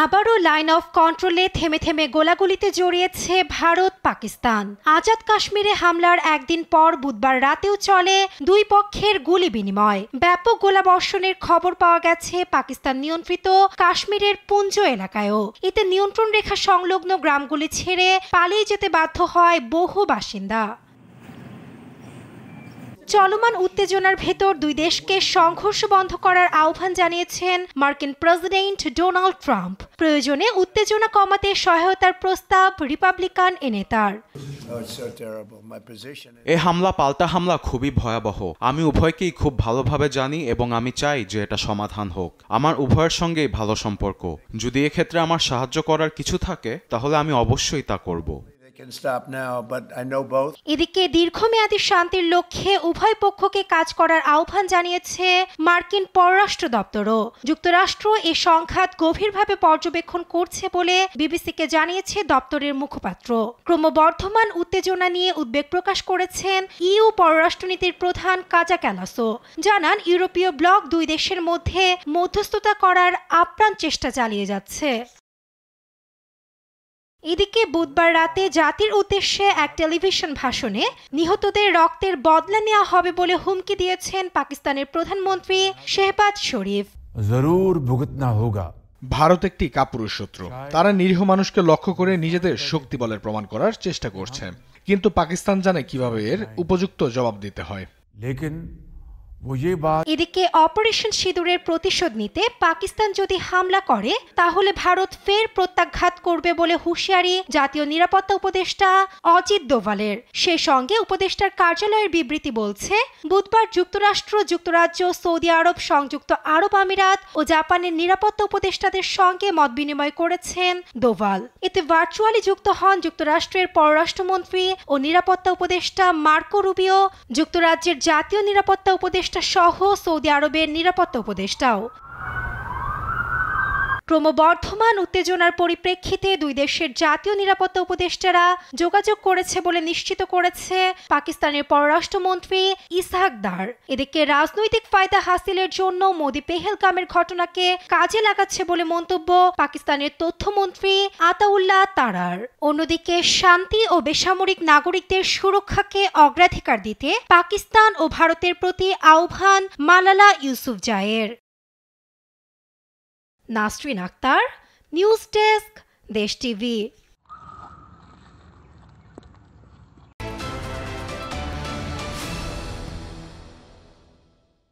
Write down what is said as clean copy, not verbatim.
আবারও line of কন্ট্রোলে থেমে থেমে গোলাগুলিতে জড়িয়েছে ভারত পাকিস্তান। আজাদ কাশ্মীরে হামলার একদিন পর বুধবার রাতেও চলে দুই পক্ষের গুলি বিনিময়। ব্যাপক গোলাবর্ষণের খবর পাওয়া গেছে পাকিস্তান নিয়ন্ত্রিত কাশ্মীরের পুঞ্জ এলাকায়ও। এতে নিয়ন্ত্রণ রেখা সংলগ্ন গ্রামগুলি ছেড়ে পালিয়ে যেতে বাধ্য হয় বহু বাসিন্দা। চলমান উত্তেজনার ভেতর দুই দেশকে সংঘর্ষ বন্ধ করার আহ্বান জানিয়েছেন মার্কিন প্রেসিডেন্ট ডোনাল্ড ট্রাম্প। প্রয়োজনে উত্তেজনা কমাতে সহায়তার প্রস্তাব রিপাবলিকান এ নেতার। এই হামলা পাল্টা হামলা খুবই ভয়াবহ। আমি উভয়কেই খুব ভালোভাবে জানি এবং আমি চাই যে এটা সমাধান হোক। আমার উভয়ের সঙ্গেই ভালো সম্পর্ক। যদি এক্ষেত্রে আমার সাহায্য করার কিছু থাকে তাহলে আমি অবশ্যই তা করব। এদিকে দীর্ঘমেয়াদী শান্তির লক্ষ্যে উভয় পক্ষকে কাজ করার আহ্বান জানিয়েছে মার্কিন পররাষ্ট্র দপ্তরও। যুক্তরাষ্ট্র এ সংঘাত গভীরভাবে পর্যবেক্ষণ করছে বলে বিবিসিকে জানিয়েছে দপ্তরের মুখপাত্র। ক্রমবর্ধমান উত্তেজনা নিয়ে উদ্বেগ প্রকাশ করেছেন ইইউ পররাষ্ট্রনীতির প্রধান কাজা ক্যালাসো। জানান ইউরোপীয় ব্লক দুই দেশের মধ্যে মধ্যস্থতা করার আপ্রাণ চেষ্টা চালিয়ে যাচ্ছে। এদিকে বুধবার রাতে জাতির উদ্দেশ্যে এক টেলিভিশন ভাষণে নিহতদের রক্তের বদলা নেওয়া হবে বলে হুমকি দিয়েছেন পাকিস্তানের প্রধানমন্ত্রী শেহবাজ শরীফ। জরুর ভুগতনা হোগা। ভারত একটি কাপুরুষ শত্রু। তারা নিরীহ মানুষকে লক্ষ্য করে নিজেদের শক্তি বলের প্রমাণ করার চেষ্টা করছে, কিন্তু পাকিস্তান জানে কিভাবে এর উপযুক্ত জবাব দিতে হয়। এদিকে অপারেশন সিঁদুরের প্রতিশোধ নিতে পাকিস্তান যদি হামলা করে তাহলে ভারত ফের প্রত্যাঘাত করবে বলে হুঁশিয়ারি জাতীয় নিরাপত্তা উপদেষ্টা অজিত দোভালের। সে সঙ্গে উপদেষ্টার কার্যালয়ের বিবৃতি বলছে, বুধবার যুক্তরাষ্ট্র, যুক্তরাজ্য, সৌদি আরব, সংযুক্ত আরব আমিরাত ও জাপানের নিরাপত্তা উপদেষ্টাদের সঙ্গে মত বিনিময় করেছেন দোভাল। এতে ভার্চুয়ালি যুক্ত হন যুক্তরাষ্ট্রের পররাষ্ট্রমন্ত্রী ও নিরাপত্তা উপদেষ্টা মার্কো রুবিও, যুক্তরাজ্যের জাতীয় নিরাপত্তা উপদেষ্টা সহ সৌদি আরবের নিরাপত্তা উপদেষ্টাও। ক্রমবর্ধমান উত্তেজনার পরিপ্রেক্ষিতে দুই দেশের জাতীয় নিরাপত্তা উপদেষ্টারা যোগাযোগ করেছে বলে নিশ্চিত করেছে পাকিস্তানের পররাষ্ট্রমন্ত্রী ইসহাক দার। এদিকে রাজনৈতিক ফায়দা হাসিলের জন্য মোদি পেহেলগামের ঘটনাকে কাজে লাগাচ্ছে বলে মন্তব্য পাকিস্তানের তথ্যমন্ত্রী আতাউল্লাহ তারার। অন্যদিকে শান্তি ও বেসামরিক নাগরিকদের সুরক্ষাকে অগ্রাধিকার দিতে পাকিস্তান ও ভারতের প্রতি আহ্বান মালালা ইউসুফজাইয়ের। নাসরিন আক্তার, নিউজ ডেস্ক, দেশ টিভি।